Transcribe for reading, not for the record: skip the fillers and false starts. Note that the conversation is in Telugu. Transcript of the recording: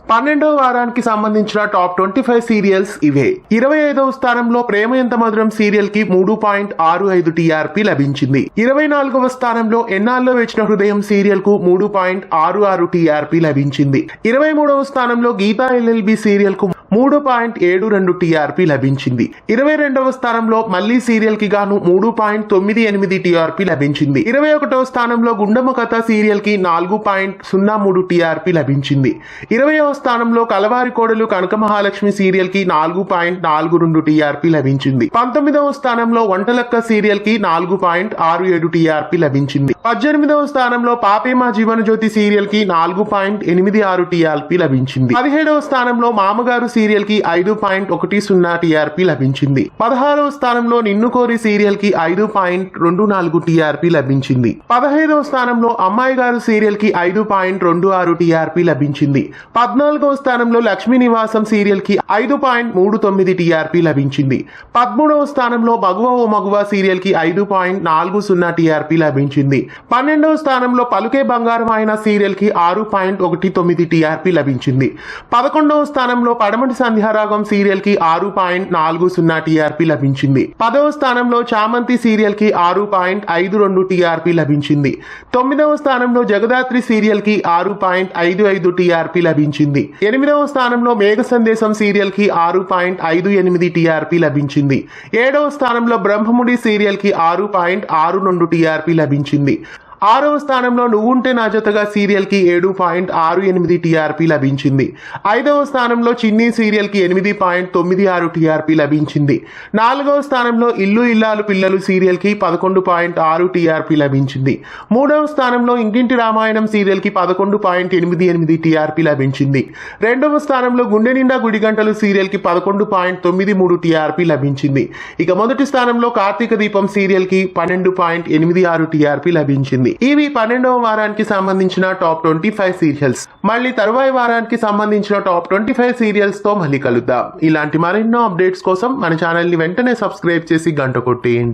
12వ వారానికి సంబంధించిన టాప్ 25 సీరియల్స్ ఇవే. 25వ స్థానంలో ప్రేమ ఎంత మధురం సీరియల్ కి 3.65 టీఆర్పీ లభించింది. 24వ స్థానంలో ఎన్నాల్లో వేచిన హృదయం సీరియల్ కు 3.66 టీఆర్పీ లభించింది. 23వ స్థానంలో గీతా ఎల్ఎల్బి సీరియల్ కు 3.72 టీఆర్పీ లభించింది. 22వ స్థానంలో మళ్ళీ సీరియల్ కి గాను 3.98 టీఆర్పీ లభించింది. 21వ స్థానంలో గుండమ్మ కథ సీరియల్ కి 4.03 టీఆర్పీ లభించింది. 20వ స్థానంలో కలవారి కోడలు కనక మహాలక్ష్మి సీరియల్ కి 4.42 టీఆర్పీ లభించింది. 19వ స్థానంలో వంటలక్క సీరియల్ కి 4.67 టీఆర్పీ లభించింది. 18వ స్థానంలో పాపే మా జీవన జ్యోతి సీరియల్ కి 4.86 టీఆర్పీ లభించింది. 17వ స్థానంలో మామగారు సీరియల్ కి 5.10 టీఆర్పీ లభించింది. 16వ స్థానంలో నిన్ను కోరి సీరియల్ కి 5.24 టీఆర్పీ లభించింది. 15వ స్థానంలో అమ్మాయి గారు సీరియల్ కి 5.26 టీఆర్పీ లభించింది. 14వ స్థానంలో లక్ష్మీ నివాసం సీరియల్ కి 5.39 టీఆర్పీ లభించింది. 13వ స్థానంలో మగువ ఓ మగువ సీరియల్ కి 5.40 టీఆర్పీ లభించింది. 12వ స్థానంలో పలుకే బంగారం ఆయన సీరియల్ కి 6.19 టీఆర్పీ లభించింది. 11వ స్థానంలో పడమటి సంధ్యారాగం సీరియల్ కి 6.40 టీఆర్పీ లభించింది. 10వ స్థానంలో చామంతి సీరియల్ కి 6.52 టీఆర్పీ లభించింది. 9వ స్థానంలో జగదాత్రి సీరియల్ కి 6.55 టీఆర్పీ లభించింది. 8వ స్థానంలో మేఘ సందేశం సీరియల్ కి 6.58 టీఆర్పీ లభించింది. 7వ స్థానంలో బ్రహ్మముడి సీరియల్ కి 6.62 టీఆర్పీ లభించింది. 6వ స్థానంలో నువ్వుంటే నా జతగా సీరియల్ కి 7.68 టీఆర్పీ లభించింది. 5వ స్థానంలో చిన్ని సీరియల్ కి 8.96 టీఆర్పీ లభించింది. 4వ స్థానంలో ఇల్లు ఇల్లాలు పిల్లలు సీరియల్ కి 11.6 టీఆర్పీ లభించింది. 3వ స్థానంలో ఇంటింటి రామాయణం సీరియల్ కి 11.88 టీఆర్పీ లభించింది. 2వ స్థానంలో గుండె నిండా గుడి గంటలు సీరియల్ కి 11.93 టీఆర్పీ లభించింది. ఇక మొదటి స్థానంలో కార్తీక దీపం సీరియల్ కి 12.86 టీఆర్పీ లభించింది. ఇవి 12వ వారానికి సంబంధించిన టాప్ 25 సీరియల్స్. మళ్ళీ తరువాయి వారానికి సంబంధించిన టాప్ 25 సీరియల్స్ తో మళ్ళీ కలుద్దాం. ఇలాంటి మరెన్నో అప్డేట్స్ కోసం మన ఛానల్ ని వెంటనే సబ్స్క్రైబ్ చేసి గంట కొట్టేయండి.